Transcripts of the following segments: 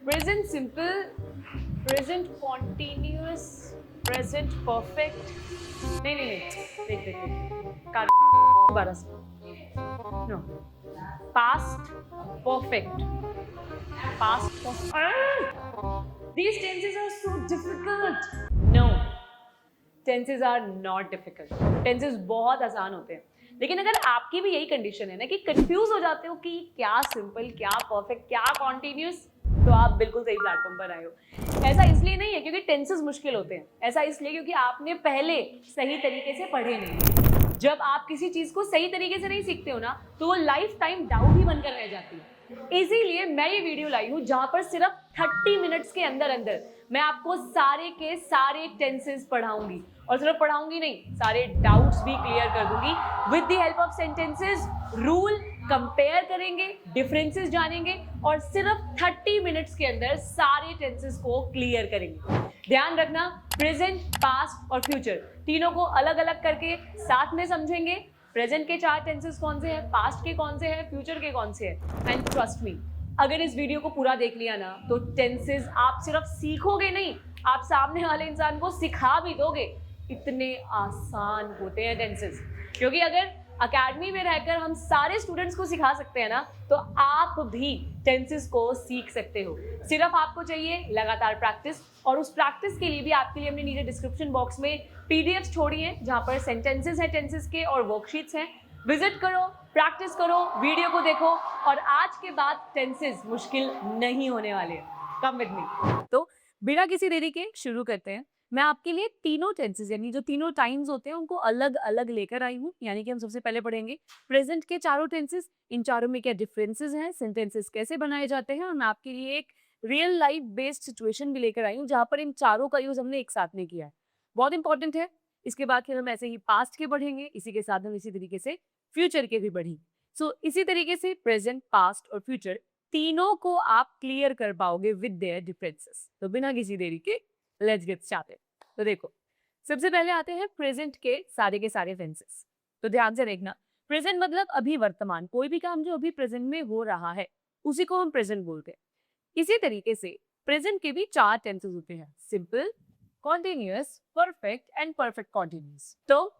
Present simple, present continuous, present perfect. नहीं नहीं नहीं, देख देख देख, दोबारा से। No, past perfect, past perfect. These tenses are so difficult. No, tenses are not difficult. Tenses बहुत आसान होते हैं, लेकिन अगर आपकी भी यही कंडीशन है ना कि कंफ्यूज हो जाते हो कि क्या सिंपल, क्या परफेक्ट, क्या कॉन्टिन्यूस, तो आप बिल्कुल सही प्लेटफॉर्म पर आए हो। ऐसा इसलिए नहीं है क्योंकि टेंसेज मुश्किल होते हैं, ऐसा इसलिए क्योंकि आपने पहले सही तरीके से पढ़े नहीं। जब आप किसी चीज को सही तरीके से नहीं सीखते हो ना, तो वो लाइफ टाइम डाउट ही बनकर रह जाती है। इसीलिए मैं ये वीडियो लाई हूं जहां पर सिर्फ 30 मिनट्स के अंदर अंदर मैं आपको सारे के सारे टेंसेस पढ़ाऊंगी, और सिर्फ पढ़ाऊंगी नहीं, सारे डाउट्स भी क्लियर कर दूंगी with the help of sentences. Rule compare करेंगे, डिफरेंसेस जानेंगे, और सिर्फ 30 मिनट्स के अंदर सारे टेंसेस को क्लियर करेंगे। ध्यान रखना, प्रेजेंट, पास्ट और फ्यूचर तीनों को अलग अलग करके साथ में समझेंगे। प्रेजेंट के 4 टेंसेस कौन से हैं, पास्ट के कौन से हैं, फ्यूचर के कौन से हैं। एंड ट्रस्ट मी, अगर इस वीडियो को पूरा देख लिया ना, तो टेंसेस आप सिर्फ सीखोगे नहीं, आप सामने वाले इंसान को सिखा भी दोगे। इतने आसान होते हैं टेंसेस, क्योंकि अगर अकेडमी में रहकर हम सारे स्टूडेंट्स को सिखा सकते हैं ना, तो आप भी टेंसेस को सीख सकते हो। सिर्फ आपको चाहिए लगातार प्रैक्टिस, और उस प्रैक्टिस के लिए भी आपके लिए हमने नीचे डिस्क्रिप्शन बॉक्स में पीडीएफ छोड़ी हैं जहां पर सेंटेंसेस हैं टेंसेस के और वर्कशीट्स हैं। विजिट करो, प्रैक्टिस करो, वीडियो को देखो, और आज के बाद टेंसेस मुश्किल नहीं होने वाले। Come with me. तो बिना किसी देरी के शुरू करते हैं। मैं आपके लिए तीनों टेंसेस यानी जो तीनों टाइम्स होते हैं उनको अलग अलग लेकर आई हूँ। यानी कि हम सबसे पहले पढ़ेंगे प्रेजेंट के चारों टेंसेस, इन चारों में क्या डिफरेंसेस हैं, सेंटेंसेस कैसे बनाए जाते हैं, और मैं आपके लिए एक रियल लाइफ बेस्ड सिचुएशन भी लेकर आई हूँ जहाँ पर इन चारों का यूज हमने एक साथ में किया है। बहुत इंपॉर्टेंट है। इसके बाद फिर हम ऐसे ही पास्ट के पढ़ेंगे, इसी के साथ हम इसी तरीके से फ्यूचर के भी पढ़ेंगे। सो इसी तरीके से प्रेजेंट, पास्ट और फ्यूचर तीनों को आप क्लियर कर पाओगे विद देयर डिफरेंसेस। तो बिना किसी देरी के लेट्स गेट स्टार्टेड। तो देखो, सबसे पहले आते हैं प्रेजेंट के सारे टेंसेस। तो ध्यान से देखना, प्रेजेंट मतलब अभी वर्तमान, कोई भी काम जो अभी प्रेजेंट में हो रहा है उसी को हम प्रेजेंट बोलते हैं। इसी तरीके से प्रेजेंट के भी 4 टेंसेस होते हैं, simple, continuous, perfect and perfect continuous. तो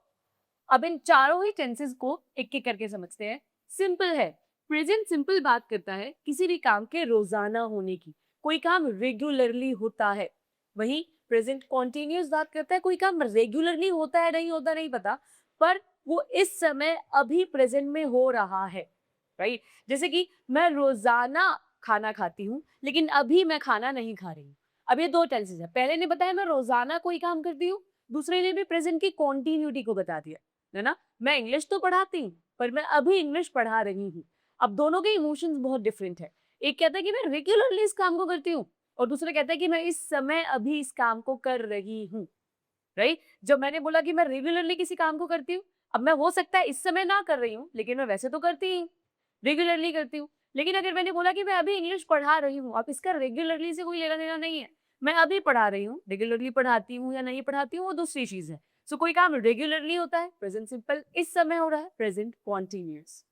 अब इन चारों ही टेंसेस को एक एक करके समझते हैं। सिंपल है, प्रेजेंट सिंपल बात करता है किसी भी काम के रोजाना होने की, कोई काम रेगुलरली होता है। वहीं प्रेजेंट कॉन्टिन्यूअस बात करता है कोई काम रेगुलरली होता है नहीं होता नहीं पता, पर वो इस समय अभी प्रेजेंट में हो रहा है, राइट। जैसे कि मैं रोजाना खाना खाती हूँ लेकिन अभी मैं खाना नहीं खा रही हूँ। अब ये 2 टेंसेस है, पहले ने बताया मैं रोजाना कोई काम करती हूँ, दूसरे ने भी प्रेजेंट की कॉन्टिन्यूटी को बता दिया, है ना। मैं इंग्लिश तो पढ़ाती हूँ पर मैं अभी इंग्लिश पढ़ा रही हूँ। अब दोनों के इमोशंस बहुत डिफरेंट है। एक कहता है कि मैं रेगुलरली इस काम को करती हूँ, और दूसरा कहता है कि मैं इस समय अभी इस काम को कर रही हूँ, राइट। जब मैंने बोला कि मैं रेगुलरली किसी काम को करती हूँ, अब मैं हो सकता है इस समय ना कर रही हूँ लेकिन मैं वैसे तो करती ही रेगुलरली करती हूँ। लेकिन अगर मैंने बोला कि मैं अभी इंग्लिश पढ़ा रही हूँ, अब इसका रेगुलरली से कोई लेना देना नहीं है। मैं अभी पढ़ा रही हूँ, रेगुलरली पढ़ाती हूँ या नहीं पढ़ाती हूँ वो दूसरी चीज है। सो कोई काम रेगुलरली होता है, प्रेजेंट सिंपल, इस समय हो रहा है, प्रेजेंट कॉन्टिन्यूअस।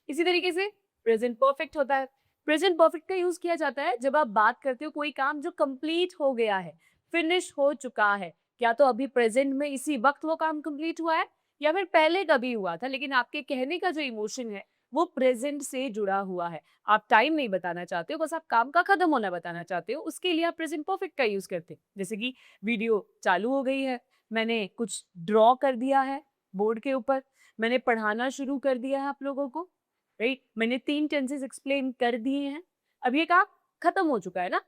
इसी तरीके से प्रेजेंट परफेक्ट होता है। प्रेजेंट परफेक्ट का यूज किया जाता है जब आप बात करते हो कोई काम जो कंप्लीट हो गया है, फिनिश हो चुका है, या तो अभी प्रेजेंट में इसी वक्त वो काम कंप्लीट हुआ है, या फिर पहले कभी हुआ था लेकिन आपके कहने का जो इमोशन है वो प्रेजेंट से जुड़ा हुआ है। आप टाइम नहीं बताना चाहते हो, बस आप काम का खत्म होना बताना चाहते हो, उसके लिए आप प्रेजेंट परफेक्ट का यूज करते हैं। जैसे कि वीडियो चालू हो गई है, मैंने कुछ ड्रॉ कर दिया है बोर्ड के ऊपर, मैंने पढ़ाना शुरू कर दिया है आप लोगों को, राइट। मैंने 3 टेंसेस एक्सप्लेन कर दिए हैं, अब ये काम खत्म हो चुका है ना,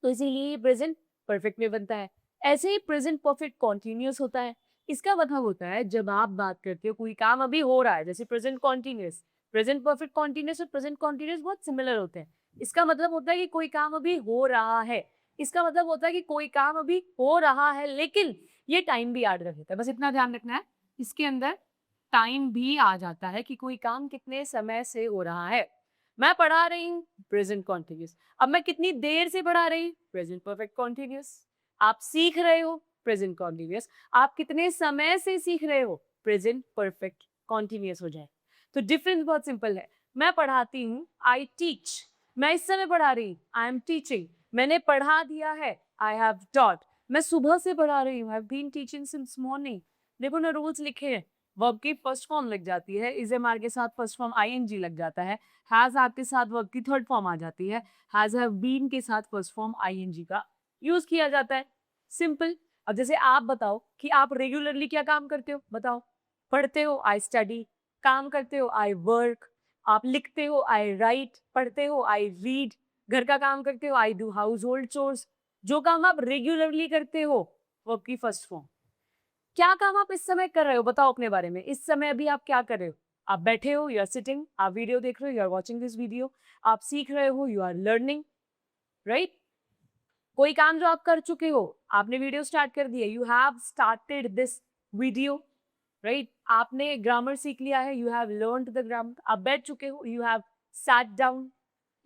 तो इसीलिए ये प्रेजेंट परफेक्ट में बनता है। ऐसे ही प्रेजेंट परफेक्ट कॉन्टिन्यूअस होता है। इसका मतलब होता है जब आप बात करते हो कोई काम अभी हो रहा है, जैसे present continuous, present perfect continuous और प्रेजेंट कॉन्टिन्यूअस बहुत सिमिलर होते हैं। इसका मतलब होता है कि कोई काम अभी हो रहा है, इसका मतलब होता है कि कोई काम अभी हो रहा है लेकिन ये टाइम भी याद रख लेता है। बस इतना ध्यान रखना है, इसके अंदर टाइम भी आ जाता है कि कोई काम कितने समय से हो रहा है। मैं पढ़ा रही हूँ, प्रेजेंट कॉन्टिन्यूअस। अब मैं कितनी देर से पढ़ा रही हूँ, प्रेजेंट परफेक्ट कॉन्टिन्यूअस। आप सीख रहे हो, प्रेजेंट कॉन्टिन्यूअस। आप कितने समय से सीख रहे हो, प्रेजेंट परफेक्ट कॉन्टिन्यूअस हो जाए। तो डिफरेंस बहुत सिंपल है। मैं पढ़ाती हूँ, आई टीच, मैं इस समय पढ़ा रही, आई एम टीचिंग, मैंने पढ़ा दिया है, आई हैव टॉट, मैं सुबह से पढ़ा रही हूँ, I have been teaching since morning. देखो ना रूल्स लिखे हैं, वर्ब की फर्स्ट फॉर्म लग जाती है, इज एम आर के साथ फर्स्ट फॉर्म आईएनजी लग जाता है, हैज आपके साथ वर्ब की थर्ड फॉर्म आ जाती है, हैज हैव बीन के साथ फर्स्ट फॉर्म आईएनजी का यूज किया जाता है, सिंपल। अब जैसे आप बताओ कि आप रेगुलरली क्या काम करते हो, बताओ। पढ़ते हो, आई स्टडी, काम करते हो, आई वर्क, आप लिखते हो, आई राइट, पढ़ते हो, आई रीड, घर का काम करते हो, I do house hold chores. जो काम आप रेगुलरली करते हो वर्ब की फर्स्ट फॉर्म। क्या काम आप इस समय कर रहे हो, बताओ अपने बारे में। इस समय अभी आप क्या कर रहे हो, आप बैठे हो, यू आर सिटिंग, आप वीडियो देख रहे हो, you are watching this video, आप सीख रहे हो, यू आर लर्निंग, राइट। कोई काम जो आप कर चुके हो, आपने वीडियो स्टार्ट कर दिया, you have started this video, right. आपने ग्रामर सीख लिया है, you have learned the grammar, आप बैठ चुके हो, यू हैव सैट डाउन,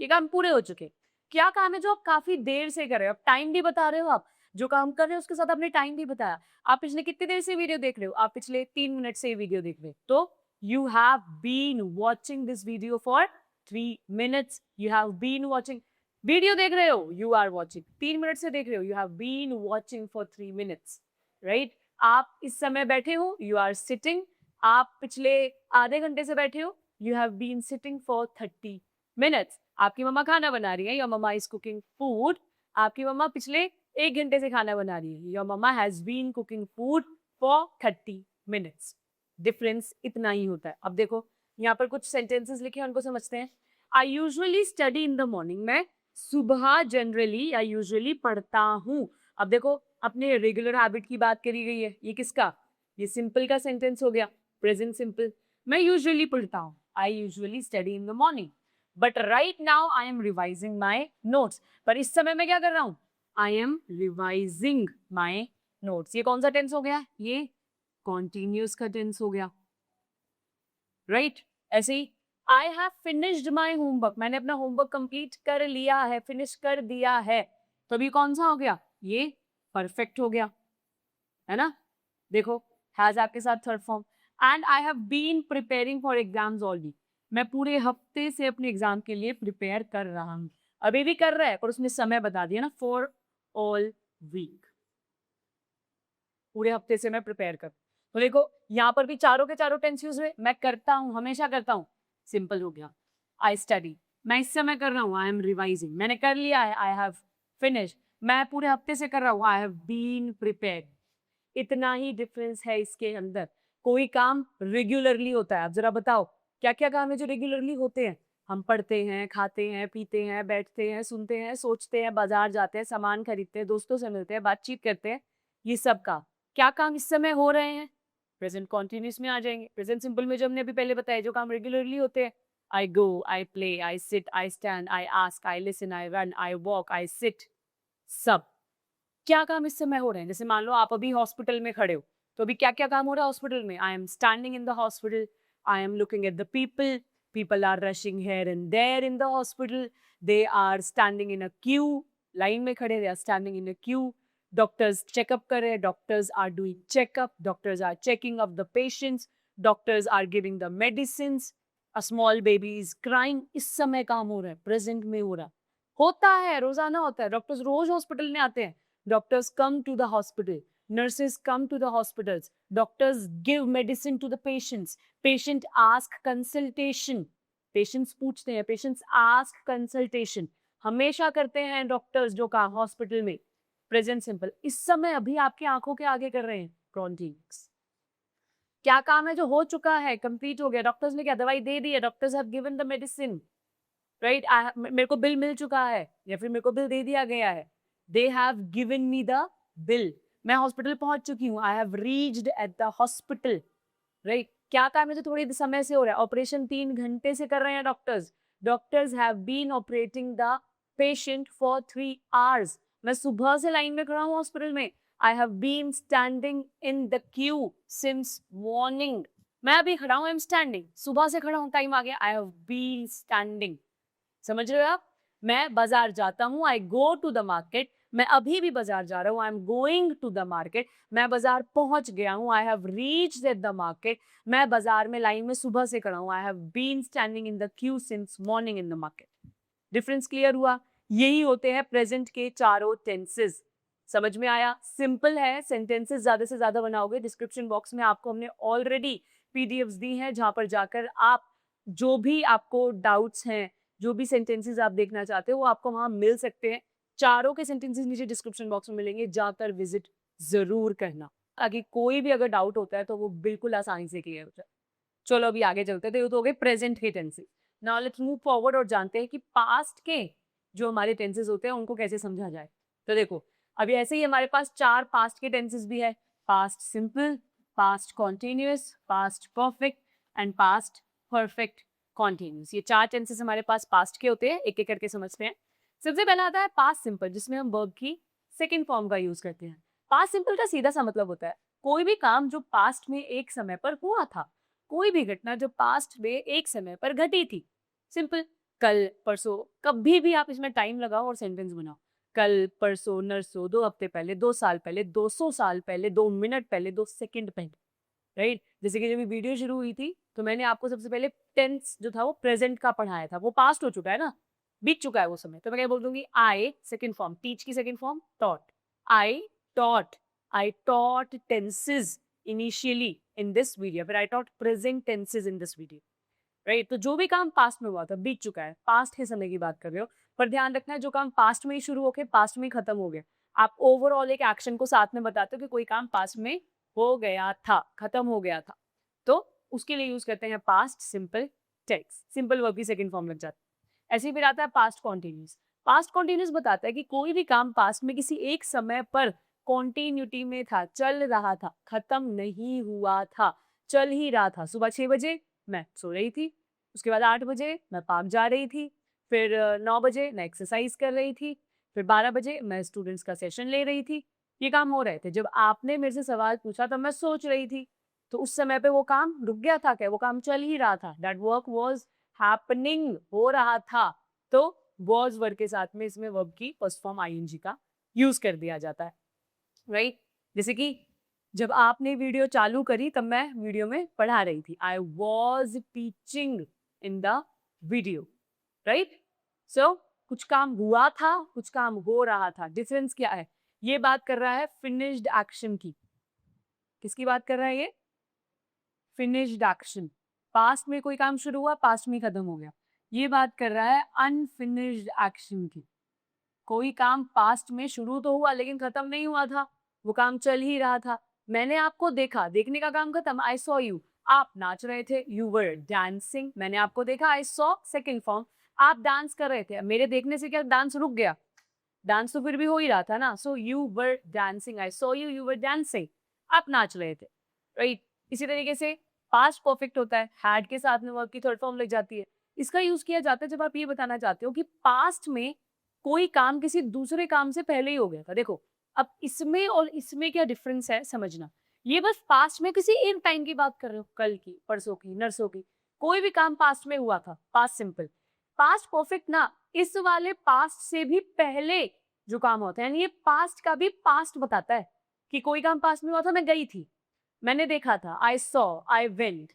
ये काम पूरे हो चुके। क्या काम है जो आप काफी देर से कर रहे हो, आप टाइम भी बता रहे हो, आप जो काम कर रहे हो उसके साथ आपने टाइम भी बताया। आप पिछले कितनी देर से वीडियो देख रहे हो, आप पिछले 3 मिनट से वीडियो देख रहे हो, तो you have been watching this video for 3 minutes, you have been watching, video देख रहे हो, यू आर वॉचिंग, 3 मिनट से देख रहे हो, you have been watching for 3 minutes, right. आप इस समय बैठे हो, यू आर सिटिंग, आप पिछले आधे घंटे से बैठे हो, you have been sitting for 30 minutes. आपकी मम्मा खाना बना रही है, your mumma is cooking food, आपकी मम्मा पिछले 1 घंटे से खाना बना रही है, your mumma has been cooking food for 30 minutes. Difference इतना ही होता है। अब देखो यहाँ पर कुछ सेंटेंसेस लिखे हैं, उनको समझते हैं। I usually study in the morning, मैं सुबह जनरली या यूजुअली पढ़ता हूँ। अब देखो अपने रेगुलर हैबिट की बात करी गई है, ये किसका, ये सिंपल का सेंटेंस हो गया, प्रेजेंट सिंपल। मैं यूजुअली पढ़ता हूँ, I usually study in the morning, but right now I am revising my notes, पर इस समय मैं क्या कर रहा हूँ, I M revising my notes. ये कौन सा टेंस हो गया, ये कॉन्टिन्यूस का टेंस हो गया, राइट। ऐसे ही I have finished my homework, मैंने अपना होमवर्क कंप्लीट कर लिया है, फिनिश कर दिया है, तो अभी कौन सा हो गया, ये परफेक्ट हो गया, है ना। देखो हैज आपके साथ third form. And I have been preparing for exams already, मैं पूरे हफ्ते से अपने एग्जाम के लिए प्रिपेयर कर रहा हूँ, अभी भी कर रहा है, पर उसने समय बता दिया ना, फॉर ऑल वीक, पूरे हफ्ते से मैं प्रिपेयर कर। तो देखो यहाँ पर भी चारों के चारों टेंस यूज हुए, मैं करता हूँ, हमेशा करता हूँ, सिंपल हो गया। आई स्टडी, मैं इस समय कर रहा हूँ, आई एम रिवाइजिंग, मैंने कर लिया है, आई हैव फिनिश, मैं पूरे हफ्ते से कर रहा हूँ, आई हैव बीन प्रिपेयर्ड। इतना ही डिफरेंस है इसके अंदर। कोई काम रेगुलरली होता है, आप जरा बताओ क्या क्या काम है जो रेगुलरली होते हैं। हम पढ़ते हैं, खाते हैं, पीते हैं, बैठते हैं, सुनते हैं, सोचते हैं, बाजार जाते हैं, सामान खरीदते हैं, दोस्तों से मिलते हैं, बातचीत करते हैं, ये सब काम। क्या काम इस समय हो रहे हैं, प्रेजेंट कॉन्टिन्यूस में आ जाएंगे। प्रेजेंट सिंपल में जो हमने अभी पहले बताया, जो काम रेगुलरली होते हैं, I go, I play, I sit, I stand, I ask, I listen, I run, I walk, I sit, सब क्या काम इस समय हो रहे हैं। जैसे मान लो आप अभी हॉस्पिटल में खड़े हो, तो अभी क्या क्या काम हो रहा है हॉस्पिटल में, I am standing in the hospital, I am looking at the people, people are rushing here and there in the hospital, they are standing in a queue, line में खड़े, they are standing in a queue, doctors checkup कर रहे हैं, doctors are doing checkup, doctors are checking of the patients, doctors are giving the medicine, a small baby is crying. इस समय काम हो रहा है, प्रेजेंट में हो रहा होता है, रोजाना होता है, डॉक्टर्स रोज हॉस्पिटल में आते हैं, doctors come to the hospital, nurses come to the hospitals, doctors give medicine to the patients, patient ask consultation, patients पूछते हैं, patients ask consultation, हमेशा करते हैं डॉक्टर्स जो काम हॉस्पिटल में। प्रेजेंट सिंपल, इस समय अभी आपकी आंखों के आगे कर रहे हैं, कॉन्टिन्यूस। क्या काम है जो हो चुका है, कंप्लीट हो गया, डॉक्टर्स ने क्या दवाई दे दी है, doctors have given the medicine, right. मेरे को बिल मिल चुका है, या फिर मेरे को बिल दे दिया गया है, they have given me the bill, मैं हॉस्पिटल पहुंच चुकी हूँ, I have reached at the hospital, right। क्या काम है जो थोड़ी समय से हो रहा है, ऑपरेशन 3 घंटे से कर रहे हैं doctors, doctors have been operating the patient for 3 hours, मैं सुबह से लाइन में खड़ा हूँ हॉस्पिटल में, I have been standing in the queue since morning, मैं अभी खड़ा हूँ, I am standing, सुबह से खड़ा हूँ, टाइम आ गया, I have been standing। समझ रहे हो आप। मैं बाजार जाता हूँ, I go to the market, मैं अभी भी बाजार जा रहा हूँ, I am going to the market, मैं बाजार पहुंच गया हूँ, I have reached at the market, मैं बाजार में लाइन में सुबह से खड़ा हूँ, I have been standing in the queue since morning in the market. Difference clear हुआ? यही होते हैं प्रेजेंट के चारों टेंसेस। समझ में आया? सिंपल है, सेंटेंसेस ज्यादा से ज्यादा बनाओगे। डिस्क्रिप्शन बॉक्स में आपको हमने ऑलरेडी पीडीएफ्स दी हैं, जहां पर जाकर आप जो भी आपको डाउट्स हैं, जो भी सेंटेंसेस आप देखना चाहते हो, वो आपको वहां मिल सकते हैं। चारों के सेंटेंसेस नीचे डिस्क्रिप्शन बॉक्स में मिलेंगे, जाकर विजिट जरूर करना, ताकि कोई भी अगर डाउट होता है तो वो बिल्कुल आसानी से क्लियर हो जाए। चलो अभी आगे चलते हैं। तो ये तो हो गए प्रेजेंट के tenses. Now let's move forward और जानते हैं कि पास्ट के जो हमारे टेंसेस होते हैं उनको कैसे समझा जाए। तो देखो, अभी ऐसे ही हमारे पास 4 पास्ट के टेंसेस भी है। Past simple, past continuous, past perfect and past perfect continuous. ये 4 टेंसेस हमारे पास पास्ट के होते हैं। एक एक करके समझते हैं। सबसे पहला आता है पास्ट सिंपल, जिसमें हम वर्ब की सेकेंड फॉर्म का यूज करते हैं। पास्ट सिंपल का सीधा सा मतलब होता है कोई भी काम जो पास्ट में एक समय पर हुआ था, कोई भी घटना जो पास्ट में एक समय पर घटी थी। सिंपल, कल, परसों, कभी भी आप इसमें टाइम लगाओ और सेंटेंस बनाओ। कल, परसों, नरसों, 2 हफ्ते पहले, 2 साल पहले, 200 साल पहले, 2 मिनट पहले, 2 सेकंड पहले। राइट? जैसे कि जब वीडियो शुरू हुई थी तो मैंने आपको सबसे पहले टेंस जो था वो प्रेजेंट का पढ़ाया था। वो पास्ट हो चुका है ना, बीत चुका है वो समय। तो मैं क्या बोल दूंगी? आई सेकंड फॉर्म, टीच की second form taught. I taught, I taught tenses initially in this video, फिर I taught present tenses in this video. Right? तो जो भी काम पास्ट में हुआ था, बीत चुका है, पास्ट के समय की बात कर रहे हो। पर ध्यान रखना है, जो काम पास्ट में ही शुरू होके पास्ट में ही खत्म हो गया, आप ओवरऑल एक एक्शन को साथ में बताते हो कि कोई काम पास्ट में हो गया था, खत्म हो गया था, तो उसके लिए यूज करते हैं past simple tense. Simple verb की सेकंड फॉर्म लग जाता है। ऐसे ही फिर आता है पास्ट कॉन्टिन्यूस। पास्ट कॉन्टिन्यूस बताता है कि कोई भी काम पास्ट में किसी एक समय पर कॉन्टिन्यूटी में था, चल रहा था, खत्म नहीं हुआ था, चल ही रहा था। सुबह 6 बजे मैं सो रही थी, उसके बाद 8 बजे मैं पार्क जा रही थी, फिर 9 बजे मैं एक्सरसाइज कर रही थी, फिर 12 बजे मैं स्टूडेंट्स का सेशन ले रही थी। ये काम हो रहे थे। जब आपने मेरे से सवाल पूछा तब मैं सोच रही थी, तो उस समय पे वो काम रुक गया था क्या? वो काम चल ही रहा था। दैट वर्क वाज हैपनिंग, हो रहा था। तो वाज वर्ब के साथ में इसमें वर्ब की फर्स्ट फॉर्म आईएनजी का यूज कर दिया जाता है। राइट? जैसे कि जब आपने वीडियो चालू करी तब मैं वीडियो में पढ़ा रही थी। I was teaching in the video. Right? So कुछ काम हुआ था, कुछ काम हो रहा था। डिफरेंस क्या है? ये बात कर रहा है फिनिश्ड एक्शन की। किसकी बात कर रहा है ये? Finished action. पास्ट में कोई काम शुरू हुआ, पास्ट में खत्म हो गया। ये बात कर रहा है अनफिनिश्ड एक्शन की। कोई काम पास्ट में शुरू तो हुआ लेकिन खत्म नहीं हुआ था, वो काम चल ही रहा था। मैंने आपको देखा, देखने का काम खत्म। आई सॉ यू, आप नाच रहे थे। यू वर डांसिंग, मैंने आपको देखा। आई सॉ सेकंड फॉर्म, आप डांस कर रहे थे। मेरे देखने से क्या डांस रुक गया? डांस तो फिर भी हो ही रहा था ना। So you were dancing, I saw you, you were dancing, आप नाच रहे थे। राइट? इसी तरीके से पास्ट परफेक्ट होता है, हैड के साथ में वर्ब की थर्ड फॉर्म लग जाती है। इसका यूज किया जाता है जब आप ये बताना चाहते हो कि पास्ट में कोई काम किसी दूसरे काम से पहले ही हो गया था। देखो, अब इसमें और इसमें क्या डिफरेंस है समझना। ये बस पास्ट में किसी एक टाइम की बात कर रहे हो, कल की, परसों की, नरसों की। कोई भी काम पास्ट में हुआ था, पास्ट सिंपल। पास्ट परफेक्ट ना, इस वाले पास्ट से भी पहले जो काम होता है, यानी ये पास्ट का भी पास्ट बताता है कि कोई काम पास्ट में हुआ था। मैं गई थी, मैंने देखा था। I saw, I went.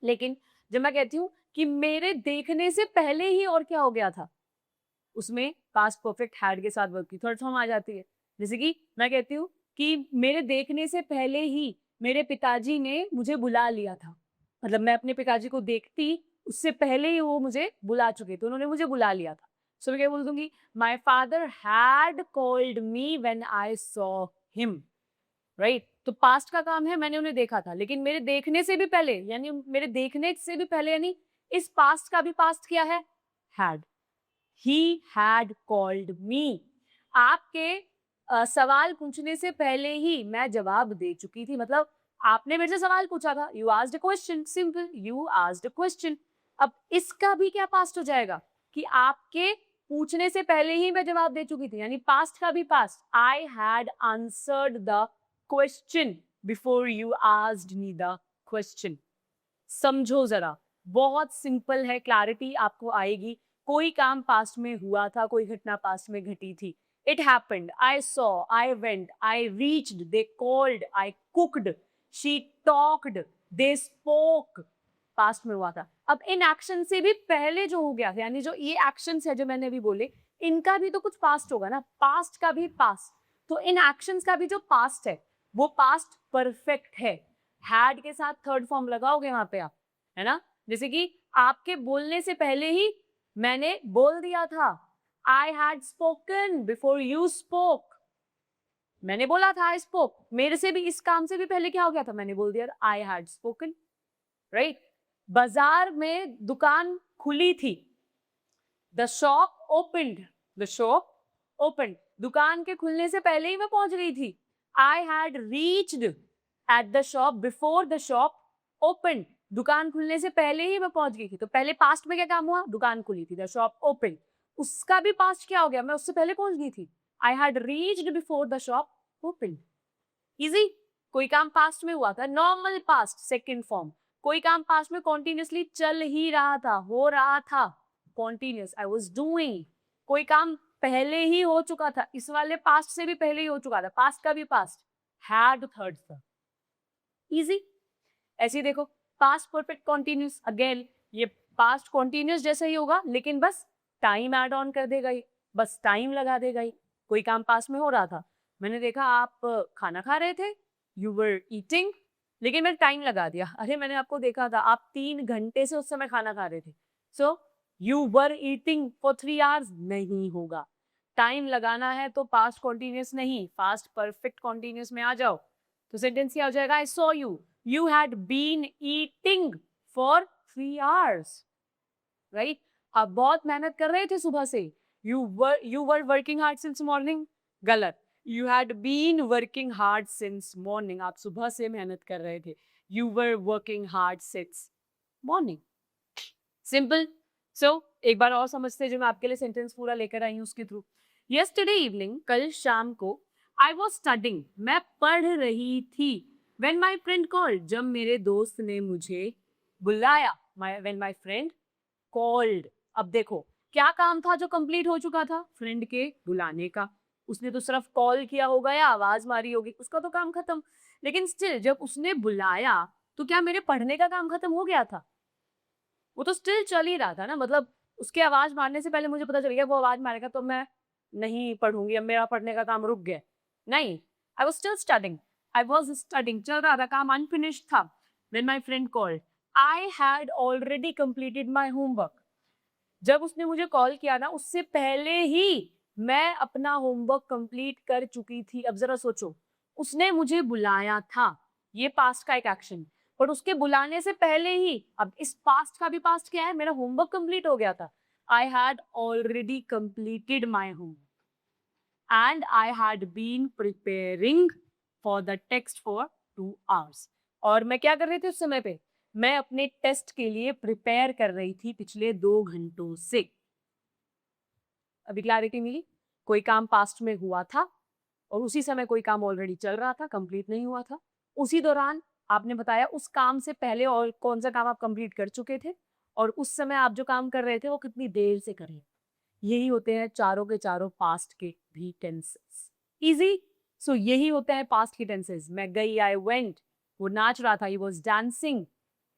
लेकिन जब मैं कहती हूँ कि मेरे देखने से पहले ही और क्या हो गया था, उसमें पास्ट परफेक्ट हैड के साथ वर्ब की थर्ड फॉर्म आ जाती है। जैसे कि मैं कहती हूँ कि मेरे देखने से पहले ही मेरे पिताजी ने मुझे बुला लिया था। मतलब मैं अपने पिताजी को देखती उससे पहले ही वो मुझे बुला चुके थे, उन्होंने मुझे बुला लिया था। सो मैं क्या बोल दूंगी? My father had called me when I saw him. Right? तो पास्ट का काम है, मैंने उन्हें देखा था, लेकिन मेरे देखने से भी पहले, यानी मेरे देखने से भी पहले, यानी इस पास्ट का भी पास्ट क्या है? Had. He had called me. आपके सवाल पूछने से पहले ही मैं जवाब दे चुकी थी। मतलब आपने मेरे से सवाल पूछा था, you asked a question, simple, you asked a question. अब इसका भी क्या पास्ट हो जाएगा कि आपके पूछने से पहले ही मैं जवाब दे चुकी थी, यानी पास्ट का भी past. I had answered the question before you asked me the question. समझो जरा, बहुत सिंपल है, क्लैरिटी आपको आएगी। कोई काम पास्ट में हुआ था, कोई घटना पास्ट में घटी थी। It happened, I saw, I went, I reached, they called, I cooked, she talked, they spoke. Past में हुआ था। अब इन एक्शन से भी पहले जो हो गया, यानी जो ये एक्शंस है जो मैंने अभी बोले, इनका भी तो कुछ पास्ट होगा ना, पास्ट का भी पास्ट। तो इन एक्शंस का भी जो पास्ट है वो पास्ट परफेक्ट है। हैड के साथ थर्ड फॉर्म लगाओगे वहां पे आप, है ना। जैसे कि आपके बोलने से पहले ही मैंने बोल दिया था, I had spoken before you spoke. मैंने बोला था आई स्पोक, मेरे से भी इस काम से भी पहले क्या हो गया था, मैंने बोल दिया आई हैड स्पोकन, राइट। बाजार में दुकान खुली थी, the shop opened, the shop opened, दुकान के खुलने से पहले ही मैं पहुंच गई थी। I had reached at the shop before the shop opened, दुकान खुलने से पहले ही मैं पहुंच गई थी। तो पहले पास्ट में क्या काम हुआ, दुकान खुली थी, द शॉप ओपन्ड। उसका भी पास्ट क्या हो गया, मैं उससे पहले पहुंच गई थी, I had reached before the shop opened. Easy. कोई काम पास्ट में हुआ था, नॉर्मल पास्ट सेकंड फॉर्म। कोई काम पास्ट में कॉन्टिन्यूसली चल ही रहा था, हो रहा था, कॉन्टिन्यूस, आई वाज डूइंग। कोई काम पहले ही हो चुका था, इस वाले पास्ट से भी पहले ही हो चुका था, पास्ट का भी पास्ट, हैड थर्ड था। इजी। ऐसे ही देखो, पास्ट परफेक्ट कॉन्टिन्यूस, अगेन ये पास्ट कॉन्टिन्यूस जैसा ही होगा, लेकिन बस टाइम ऐड ऑन कर देगा ही, बस टाइम लगा देगा ही। कोई काम पास्ट में हो रहा था, मैंने देखा आप खाना खा रहे थे, यू वर ईटिंग, लेकिन मैंने टाइम लगा दिया, अरे मैंने आपको देखा था आप 3 घंटे से उस समय खाना खा रहे थे, so you were eating for 3 hours नहीं होगा। टाइम लगाना है तो पास्ट कॉन्टिन्यूस नहीं, पास्ट परफेक्ट कॉन्टिन्यूस में आ जाओ, तो सेंटेंस क्या हो जाएगा, I saw you, you had been eating for 3 hours, right? आप बहुत मेहनत कर रहे थे सुबह से, you were working hard since morning, गलत, you had been working hard since morning, आप सुबह से मेहनत कर रहे थे, you were working hard since morning, simple। so एक बार और समझते हैं, जो मैं आपके लिए सेंटेंस पूरा लेकर आई हूँ उसके थ्रू। yesterday evening, कल शाम को, I was studying, मैं पढ़ रही थी, when my friend called, जब मेरे दोस्त ने मुझे बुलाया, when my friend called। अब देखो क्या काम था जो कंप्लीट हो चुका था, फ्रेंड के बुलाने का, उसने तो सिर्फ कॉल किया होगा या आवाज मारी होगी, उसका तो काम खत्म। लेकिन स्टिल जब उसने बुलाया तो क्या मेरे पढ़ने का काम खत्म हो गया था, वो तो स्टिल चल ही रहा था ना, मतलब उसके आवाज मारने से पहले मुझे पता चल गया वो आवाज मारेगा तो मैं नहीं पढ़ूंगी, अब मेरा पढ़ने का काम रुक गया, नहीं, I was still studying, I was studying, चल रहा था काम, unfinished था। When my friend called, I had already completed my homework। जब उसने मुझे कॉल किया ना, उससे पहले ही मैं अपना होमवर्क कंप्लीट कर चुकी थी। अब जरा सोचो, उसने मुझे बुलाया था, ये पास्ट का एक एक्शन, पर उसके बुलाने से पहले ही, अब इस पास्ट का भी पास्ट क्या है, मेरा होमवर्क कंप्लीट हो गया था। I had already completed my homework and I had been preparing for the text for 2 hours। और मैं क्या कर रही थी उस समय पे, मैं अपने टेस्ट के लिए प्रिपेयर कर रही थी पिछले 2 घंटों से। अभी क्लैरिटी मिली, कोई काम पास्ट में हुआ था और उसी समय कोई काम ऑलरेडी चल रहा था, कंप्लीट नहीं हुआ था, उसी दौरान आपने बताया उस काम से पहले और कौन सा काम आप कंप्लीट कर चुके थे, और उस समय आप जो काम कर रहे थे वो कितनी देर से कर रहे थे। यही होते हैं चारों के चारों पास्ट के भी टेंसेस। इजी। सो यही होते हैं पास्ट के टेंसेस। मैं गई, आई वेंट, वो नाच रहा था, ही वाज डांसिंग,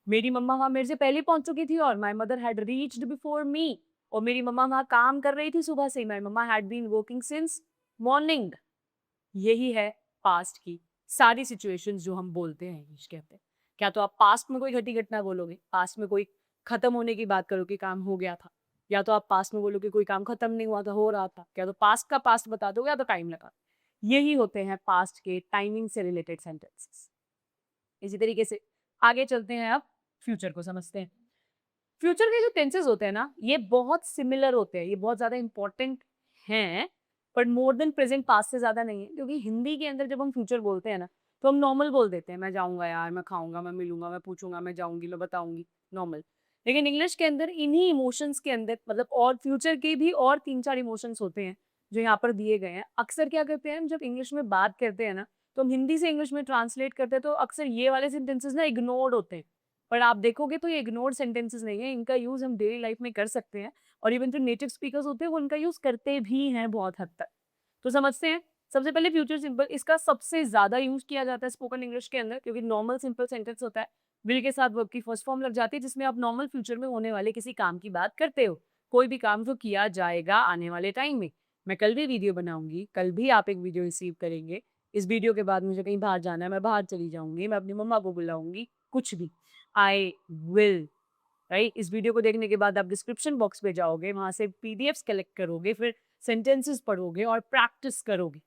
मेरी मम्मा वहां मेरे से पहले पहुंच चुकी थी, और my mother had reached before me, और मेरी मम्मा वहां काम कर रही थी सुबह से, my mumma had been working since morning. यही है पास्ट की सारी सिचुएशंस जो हम बोलते हैं इंग्लिश के अंदर। क्या तो आप पास्ट में कोई घटी घटना बोलोगे, पास्ट में कोई खत्म होने की बात करोगे, काम हो गया था, या तो आप पास्ट में बोलोगे कोई काम खत्म नहीं हुआ था, हो रहा था, क्या तो पास्ट का पास्ट बता दोगे या तो टाइम लगा। यही होते हैं पास्ट के टाइमिंग से रिलेटेड सेंटेंसेस। इसी तरीके से आगे चलते हैं, अब फ्यूचर को समझते हैं। फ्यूचर के जो टेंसेस होते हैं ना, ये बहुत सिमिलर होते हैं, ये बहुत ज्यादा इंपॉर्टेंट हैं, पर मोर देन प्रेजेंट पास्ट से ज्यादा नहीं है, क्योंकि हिंदी के अंदर जब हम फ्यूचर बोलते हैं ना, तो हम नॉर्मल बोल देते हैं, मैं जाऊंगा यार, मैं खाऊंगा, मैं मिलूंगा, मैं पूछूंगा, मैं जाऊंगी, मैं बताऊंगी, नॉर्मल। लेकिन इंग्लिश के अंदर इन्हीं इमोशंस के अंदर, मतलब और फ्यूचर के भी और 3-4 इमोशंस होते हैं जो यहाँ पर दिए गए हैं। अक्सर क्या करते हैं हम, जब इंग्लिश में बात करते हैं ना, तो हम हिंदी से इंग्लिश में ट्रांसलेट करते हैं, तो अक्सर ये वाले सेंटेंसेस ना इग्नोर्ड होते हैं, पर आप देखोगे तो ये इग्नोर्ड सेंटेंसेस नहीं है, इनका यूज हम डेली लाइफ में कर सकते हैं, और इवन जो नेटिव स्पीकर्स होते हैं वो इनका यूज करते भी हैं बहुत हद तक। तो समझते हैं, सबसे पहले फ्यूचर सिंपल, इसका सबसे ज्यादा यूज किया जाता है स्पोकन इंग्लिश के अंदर, क्योंकि नॉर्मल सिंपल सेंटेंस होता है, विल के साथ वर्ब की फर्स्ट फॉर्म लग जाती है जिसमें आप नॉर्मल फ्यूचर में होने वाले किसी काम की बात करते हो, कोई भी काम जो किया जाएगा आने वाले टाइम में। मैं कल भी वीडियो बनाऊंगी, कल भी आप एक वीडियो रिसीव करेंगे। इस वीडियो के बाद मुझे कहीं बाहर जाना है, मैं बाहर चली जाऊंगी, मैं अपनी मम्मा को बुलाऊंगी, कुछ भी। I will, right? इस वीडियो को देखने के बाद आप डिस्क्रिप्शन बॉक्स पे जाओगे, वहां से पीडीएफ्स कलेक्ट करोगे, फिर सेंटेंसेस पढ़ोगे और प्रैक्टिस करोगे,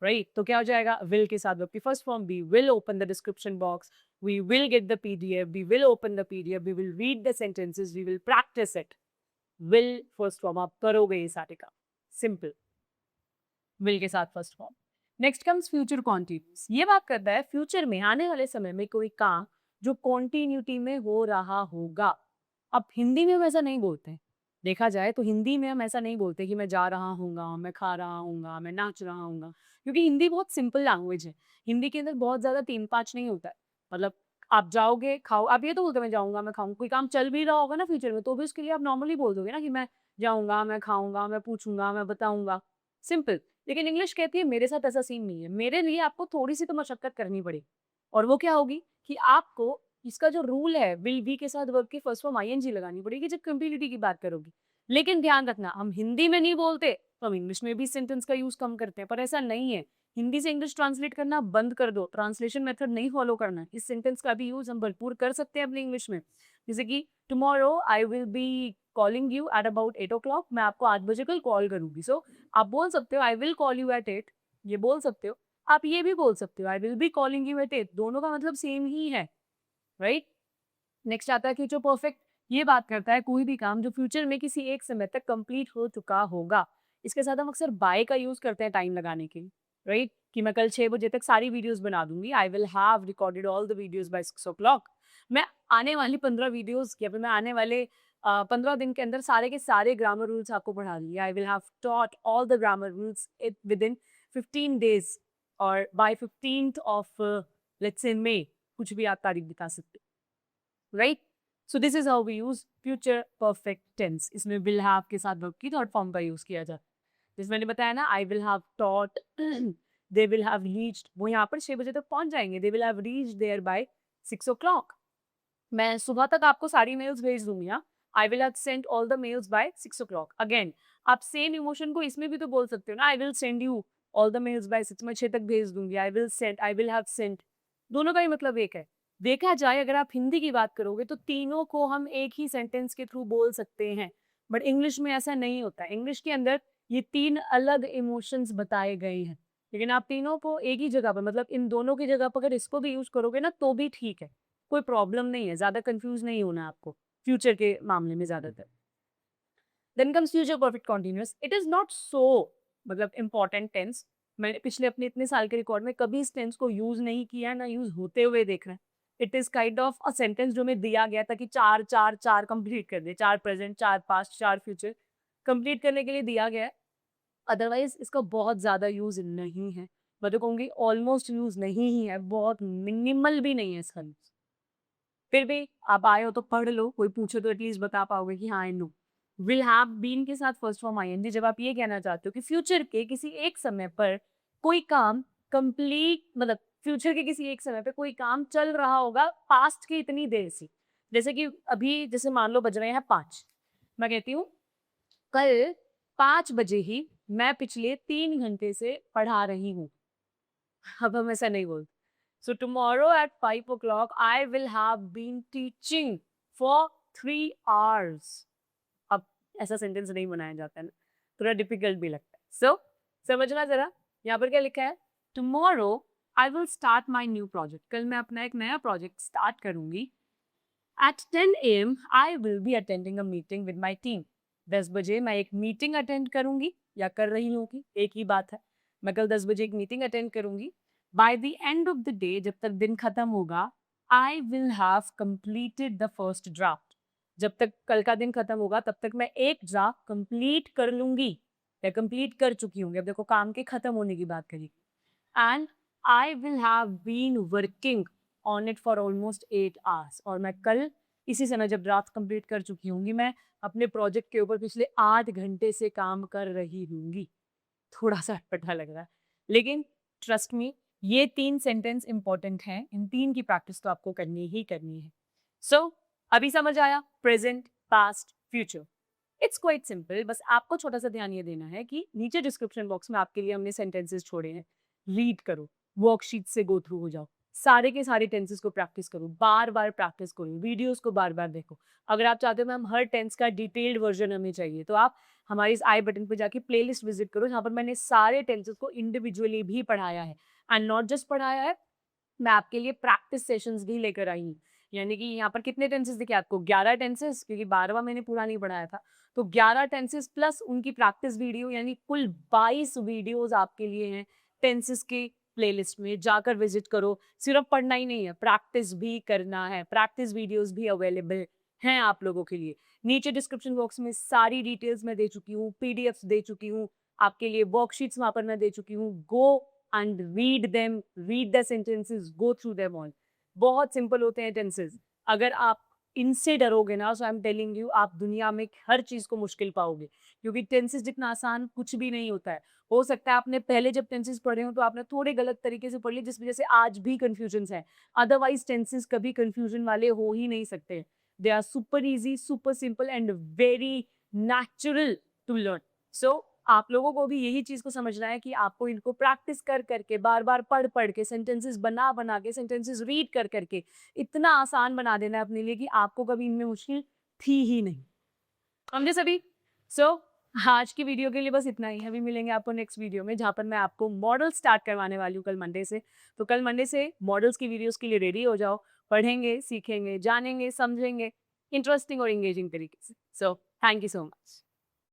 राइट? तो क्या हो जाएगा? विल के साथ आपकी first form be will open the description box, we will get the PDF, we will open the PDF, we will read the sentences, we will practice it. Will first form आप करोगे ये सारे काम, simple. Will के साथ first form. Next comes future continuous. ये बात करता है फ्यूचर में आने वाले समय में कोई काम जो कॉन्टिन्यूटी में हो रहा होगा। अब हिंदी में हम ऐसा नहीं बोलते हैं। देखा जाए तो हिंदी में हम ऐसा नहीं बोलते कि मैं जा रहा हूँगा, मैं खा रहा हूँगा, मैं नाच रहा हूँगा, क्योंकि हिंदी बहुत सिंपल लैंग्वेज है। हिंदी के अंदर बहुत ज़्यादा 3-5 नहीं होता है। मतलब आप जाओगे, खाओ, आप ये तो बोलते हो मैं जाऊँगा, मैं खाऊँ, कोई काम चल भी रहा होगा ना फ्यूचर में, तो भी उसके लिए आप नॉर्मली बोल दोगे ना कि मैं जाऊँगा, मैं खाऊँगा, मैं पूछूँगा, मैं बताऊँगा, सिंपल। लेकिन इंग्लिश कहती है मेरे साथ ऐसा सीन नहीं है। मेरे लिए आपको थोड़ी-सी तो मशक्कत करनी पड़ेगी और वो क्या होगी कि आपको इसका जो रूल है विल बी के साथ वर्ब की फर्स्ट फॉर्म आईएनजी लगानी पड़ेगी जब कंप्लीटिविटी की बात करोगी। लेकिन ध्यान रखना हम हिंदी में नहीं बोलते तो हम इंग्लिश में भी सेंटेंस का यूज कम करते हैं, पर ऐसा नहीं है। हिंदी से इंग्लिश ट्रांसलेट करना बंद कर दो, ट्रांसलेशन मेथड नहीं फॉलो करना। इस सेंटेंस का भी यूज हम भरपूर कर सकते हैं अपने इंग्लिश में। जैसे कि tomorrow I will be calling you at about 8 o'clock, मैं आपको 8 बजे कल कॉल करूंगी। सो आप बोल सकते हो I will call you at 8, ये बोल सकते हो। आप ये भी बोल सकते हो I will be calling you at 8, दोनों का मतलब सेम ही है, राइट? नेक्स्ट आता है फ्यूचर परफेक्ट। ये बात करता है कोई भी काम जो फ्यूचर में किसी एक समय तक कंप्लीट हो चुका होगा। इसके साथ हम अक्सर बाय का यूज करते हैं टाइम लगाने के लिए, राइट? कि मैं कल 6 बजे तक सारी वीडियोस बना दूंगी, I will have recorded all the videos bye 6 o'clock। मैं आने वाली 15 वीडियोस या फिर मैं आने वाले 15 दिन के अंदर सारे के सारे ग्रामर रूल्स आपको पढ़ा दूंगी। I will have taught all the grammar rules within 15 days और by 15th of let's say May, कुछ भी आप तारीख दिखा सकते हो, right? So this is how we use future perfect tense. इसमें विल हैव के साथ वर्ब की थर्ड फॉर्म का यूज किया जाता है। जैसे मैंने बताया ना, I will have taught, they will have reached, वो यहाँ पर 6 बजे तक पहुंच जाएंगे, they will have reached there by 6 o'clock। मैं सुबह तक आपको सारी मेल्स भेज दूंगी। हाँ, I will have send all the mails by 6 o'clock। Again आप सेम इमोशन को इसमें भी तो बोल सकते हो ना, I will send you all the mails by 6, मैं 6 तक भेज दूंगी। I will send, I will have sent, दोनों का ही मतलब एक है। देखा जाए अगर आप हिंदी की बात करोगे तो तीनों को हम एक ही सेंटेंस के थ्रू बोल सकते हैं, बट इंग्लिश में ऐसा नहीं होता। इंग्लिश के अंदर ये 3 अलग इमोशंस बताए गए हैं, लेकिन आप तीनों को एक ही जगह पर, मतलब इन दोनों की जगह पर अगर इसको भी यूज करोगे ना तो भी ठीक है, कोई प्रॉब्लम नहीं है, ज़्यादा कंफ्यूज नहीं होना आपको फ्यूचर के मामले में ज़्यादातर। Then comes future perfect continuous. It is not so मतलब इम्पॉर्टेंट टेंस। मैंने पिछले अपने इतने साल के रिकॉर्ड में कभी इस टेंस को यूज नहीं किया, ना यूज होते हुए देख रहे हैं। It is kind of a sentence जो हमें दिया गया था कि 4 4 4 कंप्लीट कर दे, 4 प्रेजेंट, 4 पास्ट, 4 फ्यूचर कंप्लीट करने के लिए दिया गया है। अदरवाइज इसका बहुत ज़्यादा यूज नहीं है, मैं तो कहूँगी ऑलमोस्ट यूज नहीं ही है, बहुत मिनिमल भी नहीं है इसका use। फिर भी आप आए हो तो पढ़ लो, कोई पूछे तो एटलीस्ट बता पाओगे कि हाँ I know. Will have been के साथ फर्स्ट फॉर्म आईएनजी जब आप ये कहना चाहते हो कि फ्यूचर के किसी एक समय पर कोई काम कंप्लीट, मतलब फ्यूचर के किसी एक समय पे कोई काम चल रहा होगा पास्ट की इतनी देर से। जैसे कि अभी जैसे मान लो बज रहे हैं 5, मैं कहती हूँ कल 5 बजे ही मैं पिछले 3 घंटे से पढ़ा रही हूँ। अब हम ऐसा नहीं बोलते। So tomorrow at 5 o'clock, I will have been teaching for 3 hours. अब ऐसा सेंटेंस नहीं बनाया जाता है ना, थोड़ा डिफिकल्ट भी लगता है। So समझना जरा, यहाँ पर क्या लिखा है? Tomorrow I will start my new project. कल मैं अपना एक नया प्रोजेक्ट स्टार्ट करूंगी। At 10 AM I will be attending a meeting with my team. 10 बजे मैं एक मीटिंग अटेंड करूंगी या कर रही होगी, एक ही बात है। मैं कल 10 बजे एक मीटिंग अटेंड करूंगी। By the end of the day, जब तक दिन खत्म होगा, आई will have completed the first draft. जब तक कल का दिन खत्म होगा तब तक मैं एक ड्राफ्ट कंप्लीट कर लूंगी या कंप्लीट कर चुकी हूँ। अब देखो काम के खत्म होने की बात करी। And I will have been working on it for almost 8 hours। और मैं कल इसी समय जब ड्राफ्ट कंप्लीट कर चुकी होंगी, मैं अपने प्रोजेक्ट के ऊपर पिछले 8 घंटे से काम कर रही होंगी। थोड़ा सा अटपटा लग रहा है, लेकिन ट्रस्ट मी ये 3 सेंटेंस इंपॉर्टेंट हैं। इन 3 की प्रैक्टिस तो आपको करनी ही करनी है। सो अभी समझ आया present, past, future. It's quite simple. बस आपको छोटा सा ध्यान ये देना है कि नीचे डिस्क्रिप्शन बॉक्स में आपके लिए हमने सेंटेंसेस छोड़े हैं, रीड करो, वर्कशीट से गो थ्रू हो जाओ, सारे के सारे टेंसेस को प्रैक्टिस करो, बार बार प्रैक्टिस करो, वीडियोस को बार बार देखो। अगर आप चाहते हो मैम हर टेंस का डिटेल्ड वर्जन हमें चाहिए, तो आप हमारे इस आई बटन पे जाके प्लेलिस्ट विजिट करो, जहाँ पर मैंने सारे टेंसेस को इंडिविजुअली भी पढ़ाया है। एंड नॉट जस्ट पढ़ाया है, मैं आपके लिए प्रैक्टिस सेशंस भी लेकर आई हूँ। यानी कि यहाँ पर कितने टेंसेस दिखे आपको? 11 टेंसेस, क्योंकि 12वां मैंने पूरा नहीं पढ़ाया था। तो 11 टेंसेस प्लस उनकी प्रैक्टिस वीडियो, यानी कुल 22 वीडियोस आपके लिए हैं टेंसेस के प्लेलिस्ट में। जाकर विजिट करो। सिर्फ पढ़ना ही नहीं है, प्रैक्टिस भी करना है। प्रैक्टिस वीडियोस भी अवेलेबल हैं आप लोगों के लिए। नीचे डिस्क्रिप्शन बॉक्स में सारी डिटेल्स मैं दे चुकी हूँ, पीडीएफ्स दे चुकी हूँ, आपके लिए वर्कशीट्स वहां पर मैं दे चुकी हूँ। गो and read them, read the sentences, go through them all. बहुत सिंपल होते हैं टेंसेस। अगर आप इनसे डरोगे ना, सो आई एम टेलिंग यू, आप दुनिया में हर चीज को मुश्किल पाओगे, क्योंकि टेंसेस जितना आसान कुछ भी नहीं होता है। हो सकता है आपने पहले जब टेंसेस पढ़े हो तो आपने थोड़े गलत तरीके से पढ़ लिए, जिस वजह से आज भी कंफ्यूजन है। अदरवाइज टेंसेस कभी कंफ्यूजन वाले हो ही नहीं सकते। They are super easy, super simple and very natural to learn. So आप लोगों को भी यही चीज को समझना है कि आपको इनको प्रैक्टिस कर करके, बार बार पढ़ पढ़ के, सेंटेंसेस बना बना के, सेंटेंसेस रीड कर करके इतना आसान बना देना है अपने लिए कि आपको कभी इनमें मुश्किल थी ही नहीं। समझे सभी? सो आज की वीडियो के लिए बस इतना ही। अभी मिलेंगे आपको नेक्स्ट वीडियो में, जहाँ पर मैं आपको मॉडल स्टार्ट करवाने वाली हूँ कल मंडे से। तो कल मंडे से मॉडल्स की वीडियोस के लिए रेडी हो जाओ। पढ़ेंगे, सीखेंगे, जानेंगे, समझेंगे इंटरेस्टिंग और इंगेजिंग तरीके से। So thank you so much.